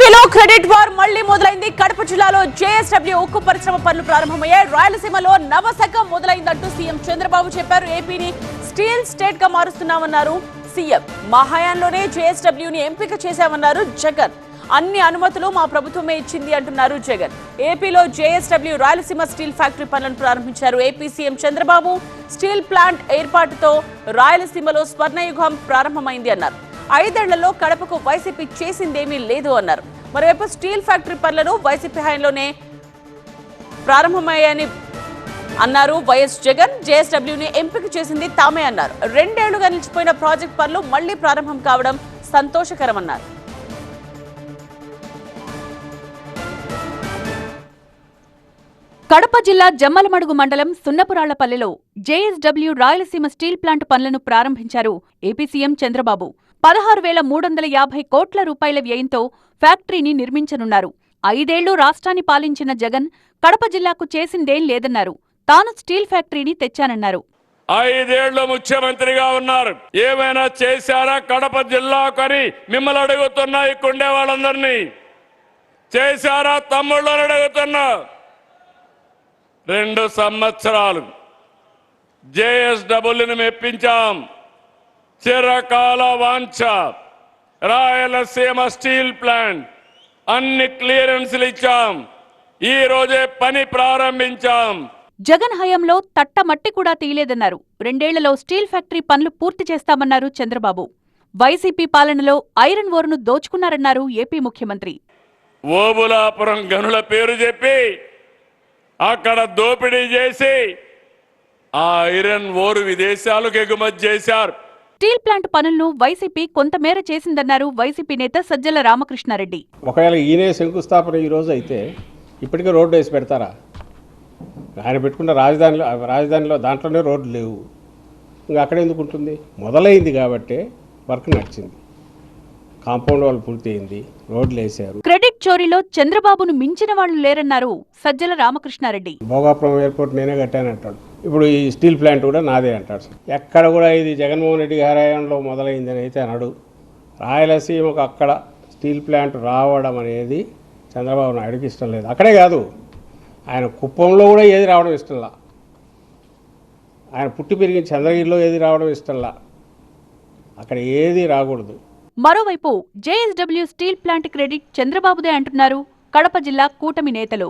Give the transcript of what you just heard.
ఏపీలో credit war మళ్లీ మొదలైంది. కడప జిల్లాలో జేఎస్డబ్ల్యూ ఉక్కు పరిశ్రమ పనులు ప్రారంభమయ్యాయి. రాయలసీమలో నవశకం మొదలైందంటూ సీఎం చంద్రబాబు చెప్పారు. ఏపీని స్టీల్ స్టేట్ గా మారుస్తున్నామన్నారు సీఎం. మా హయాంలోనే జేఎస్డబ్ల్యూని ఎంపిక చేశామన్నారు జగన్. అన్ని అనుమతులు మా ప్రభుత్వమే ఇచ్చింది అంటున్నారు జగన్. ఏపీలో జేఎస్డబ్ల్యూ రాయలసీమ స్టీల్ ఫ్యాక్టరీ పనులను ప్రారంభించారు. AP CM Chandrababu steel plant ఏర్పాటుతో రాయలసీమలో స్వర్ణయుగం ప్రారంభమైంది అన్నారు. 5 ఏళ్లలో కడపకు వైసీపీ చేసిందేమీ లేదు అన్నారు. మరోవైపు స్టీల్ ఫ్యాక్టరీ పనులను వైసీపీ హయాంలోనే ప్రారంభమయ్యాయని అన్నారు వైఎస్ జగన్. జేఎస్డబ్ల్యూని ఎంపిక చేసింది తామే అన్నారు. 2 ఏళ్లుగా నిలిచిపోయిన ప్రాజెక్ట్ పనులు మళ్లీ ప్రారంభం కావడం సంతోషకరమన్నారు. కడప జిల్లా జమ్మలమడుగు మండలం సున్నపురాళ్లపల్లెలో జేఎస్డబ్ల్యూ రాయలసీమ స్టీల్ ప్లాంట్ పనులను ప్రారంభించారు ఏపీ సీఎం చంద్రబాబు. 16,350 కోట్ల రూపాయల వ్యయంతో ఫ్యాక్టరీని నిర్మించనున్నారు. 5 ఏళ్లు రాష్ట్రాన్ని పాలించిన జగన్ కడప జిల్లాకు చేసిందేం లేదన్నారు. తాను స్టీల్ ఫ్యాక్టరీని తెచ్చానన్నారు. 5 ఏళ్లు ముఖ్యమంత్రిగా ఉన్నారు, ఏమైనా చేశారా కడప జిల్లాకు అని మిమ్మల్ని అడుగుతున్నా. ఇక్కడే వాళ్ళందరినీ చేశారా తమ్ముళ్ళని అడుగుతున్నా. 2 సంవత్సరాలు జేఎస్డబ్ల్యూని మెప్పించాం. చిరకాల వాంఛ రాయలసీమ స్టీల్ ప్లాంట్ అన్ని క్లియరెన్స్లు ఇచ్చాం. ఈ రోజే పని ప్రారంభించాం. జగన్ హయాంలో తట్టమట్టి కూడా తీయలేదన్నారు. 2 ఏళ్లలో స్టీల్ ఫ్యాక్టరీ పనులు పూర్తి చేస్తామన్నారు చంద్రబాబు. వైసీపీ పాలనలో ఐరన్ ఓర్ను దోచుకున్నారన్నారు ఏపీ ముఖ్యమంత్రి. ఓబులాపురం గనుల పేరు చెప్పి అక్కడ దోపిడీ చేసి ఆ ఐరన్ ఓరు విదేశాలకు ఎగుమతి చేశారు. స్టీల్ ప్లాంట్ పనులను వైసీపీ కొంతమేర చేసిందన్నారు వైసీపీ నేత సజ్జల రామకృష్ణారెడ్డి. ఒకవేళ ఈయనే శంకుస్థాపన ఈ రోజు అయితే ఇప్పటికే రోడ్డు వేసి పెడతారా? ఆయన పెట్టుకున్న రాజధానిలో దాంట్లోనే రోడ్లు లేవు. ఇంకా అక్కడ ఎందుకు ఉంటుంది? మొదలైంది కాబట్టి వర్క్ నడిచింది. కాంపౌండ్ వాళ్ళు పూర్తయింది, రోడ్లు వేశారు. క్రెడిట్ చోరీలో చంద్రబాబును మించిన వాళ్ళు లేరన్నారు సజ్జల రామకృష్ణారెడ్డి. భోగాపురం ఎయిర్పోర్ట్ నేనే కట్టానంటాడు. ఇప్పుడు ఈ స్టీల్ ప్లాంట్ కూడా నాదే అంటాడు. ఎక్కడ కూడా ఇది జగన్మోహన్ రెడ్డి హయాంలో మొదలైందని అయితే అనడు. రాయలసీమకు అక్కడ స్టీల్ ప్లాంట్ రావడం అనేది చంద్రబాబు నాయుడుకి ఇష్టం లేదు. అక్కడే కాదు, ఆయన కుప్పంలో కూడా ఏది రావడం ఇష్టంలా. ఆయన పుట్టి పెరిగిన చంద్రగిరిలో ఏది రావడం ఇష్టంలా. అక్కడ ఏది రాకూడదు. మరోవైపు జేఎస్డబ్ల్యూ స్టీల్ ప్లాంట్ క్రెడిట్ చంద్రబాబుదే అంటున్నారు కడప జిల్లా కూటమి నేతలు.